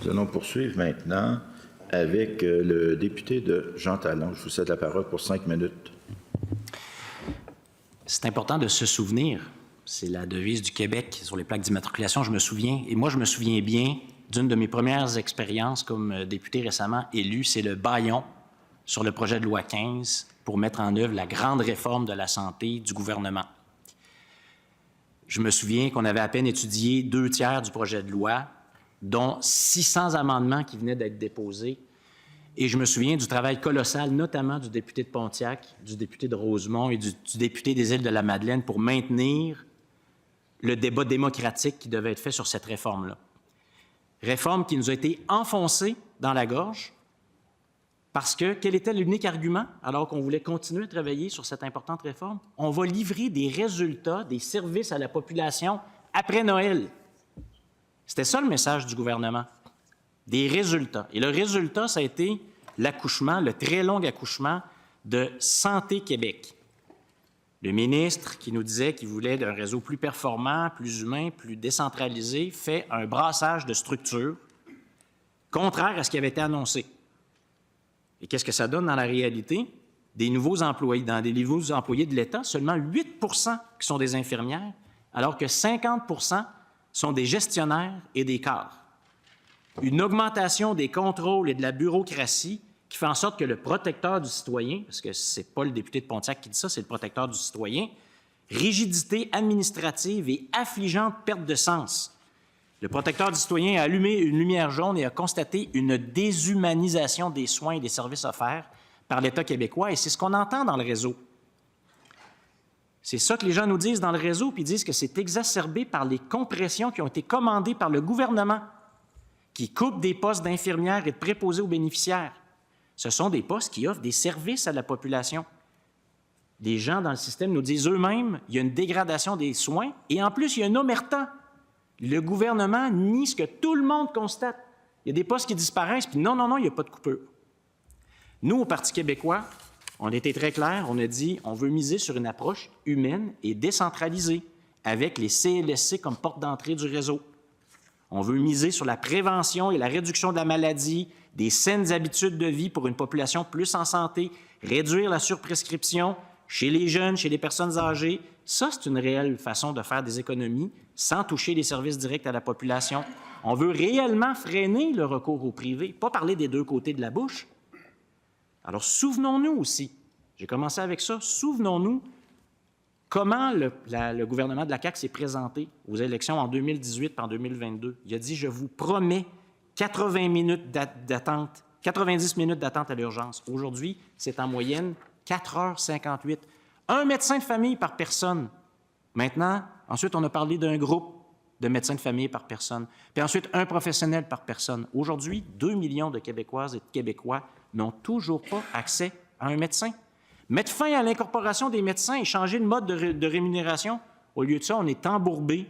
Nous allons poursuivre maintenant avec le député de Jean Talon. Je vous cède la parole pour 5 minutes. C'est important de se souvenir. C'est la devise du Québec sur les plaques d'immatriculation. Je me souviens, et moi je me souviens bien d'une de mes premières expériences comme député récemment élu, c'est le bâillon sur le projet de loi 15 pour mettre en œuvre la grande réforme de la santé du gouvernement. Je me souviens qu'on avait à peine étudié 2/3 du projet de loi, dont 600 amendements qui venaient d'être déposés. Et je me souviens du travail colossal, notamment du député de Pontiac, du député de Rosemont et du député des Îles-de-la-Madeleine pour maintenir le débat démocratique qui devait être fait sur cette réforme-là. Réforme qui nous a été enfoncée dans la gorge parce que quel était l'unique argument, alors qu'on voulait continuer à travailler sur cette importante réforme? On va livrer des résultats, des services à la population après Noël. C'était ça le message du gouvernement. Des résultats. Et le résultat, ça a été l'accouchement, le très long accouchement de Santé Québec. Le ministre qui nous disait qu'il voulait d'un réseau plus performant, plus humain, plus décentralisé, fait un brassage de structures contraire à ce qui avait été annoncé. Et qu'est-ce que ça donne dans la réalité? Des nouveaux employés, dans des nouveaux employés de l'État, seulement 8 qui sont des infirmières, alors que 50 sont des gestionnaires et des cadres. Une augmentation des contrôles et de la bureaucratie qui fait en sorte que le protecteur du citoyen, parce que ce n'est pas le député de Pontiac qui dit ça, c'est le protecteur du citoyen, rigidité administrative et affligeante perte de sens. Le protecteur du citoyen a allumé une lumière jaune et a constaté une déshumanisation des soins et des services offerts par l'État québécois, et c'est ce qu'on entend dans le réseau. C'est ça que les gens nous disent dans le réseau, puis ils disent que c'est exacerbé par les compressions qui ont été commandées par le gouvernement, qui coupent des postes d'infirmières et de préposés aux bénéficiaires. Ce sont des postes qui offrent des services à la population. Des gens dans le système nous disent eux-mêmes qu'il y a une dégradation des soins et en plus, il y a une omerta. Le gouvernement nie ce que tout le monde constate. Il y a des postes qui disparaissent, puis non, il n'y a pas de coupure. Nous, au Parti québécois, on a été très clairs, on a dit on veut miser sur une approche humaine et décentralisée, avec les CLSC comme porte d'entrée du réseau. On veut miser sur la prévention et la réduction de la maladie, des saines habitudes de vie pour une population plus en santé, réduire la surprescription chez les jeunes, chez les personnes âgées. Ça, c'est une réelle façon de faire des économies sans toucher les services directs à la population. On veut réellement freiner le recours au privé, pas parler des deux côtés de la bouche. Alors, souvenons-nous aussi, j'ai commencé avec ça, souvenons-nous comment le gouvernement de la CAQ s'est présenté aux élections en 2018 et en 2022. Il a dit « Je vous promets 90 minutes d'attente à l'urgence. » Aujourd'hui, c'est en moyenne 4h58. Un médecin de famille par personne. Maintenant, ensuite, on a parlé d'un groupe de médecins de famille par personne. Puis ensuite, un professionnel par personne. Aujourd'hui, 2 millions de Québécoises et de Québécois n'ont toujours pas accès à un médecin. Mettre fin à l'incorporation des médecins et changer le mode de rémunération. Au lieu de ça, on est embourbé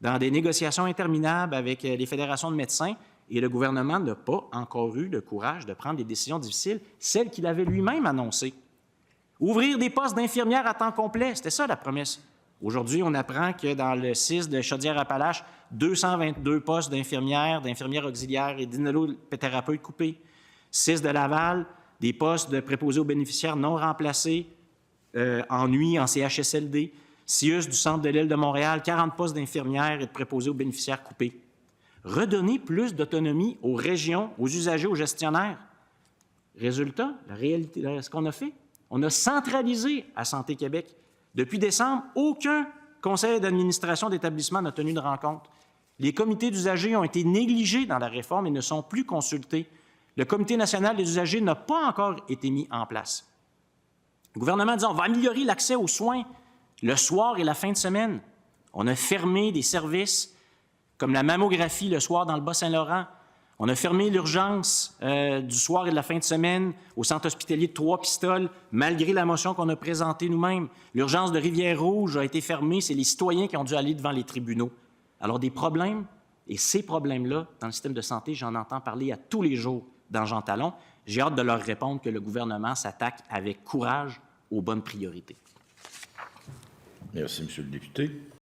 dans des négociations interminables avec les fédérations de médecins et le gouvernement n'a pas encore eu le courage de prendre des décisions difficiles, celles qu'il avait lui-même annoncées. Ouvrir des postes d'infirmières à temps complet, c'était ça la promesse. Aujourd'hui, on apprend que dans le CIS de Chaudière-Appalaches, 222 postes d'infirmières auxiliaires et d'inhalothérapeutes coupés. CIS de Laval, des postes de préposés aux bénéficiaires non remplacés en nuit en CHSLD. CIUS du centre de l'île de Montréal, 40 postes d'infirmières et de préposés aux bénéficiaires coupés. Redonner plus d'autonomie aux régions, aux usagers, aux gestionnaires. Résultat, la réalité, ce qu'on a fait, on a centralisé à Santé Québec. Depuis décembre, aucun conseil d'administration d'établissement n'a tenu de rencontre. Les comités d'usagers ont été négligés dans la réforme et ne sont plus consultés. Le Comité national des usagers n'a pas encore été mis en place. Le gouvernement dit on va améliorer l'accès aux soins le soir et la fin de semaine. On a fermé des services comme la mammographie le soir dans le Bas-Saint-Laurent. On a fermé l'urgence du soir et de la fin de semaine au centre hospitalier de Trois-Pistoles, malgré la motion qu'on a présentée nous-mêmes. L'urgence de Rivière-Rouge a été fermée. C'est les citoyens qui ont dû aller devant les tribunaux. Alors, des problèmes, et ces problèmes-là, dans le système de santé, j'en entends parler à tous les jours dans Jean Talon. J'ai hâte de leur répondre que le gouvernement s'attaque avec courage aux bonnes priorités. Merci, M. le député.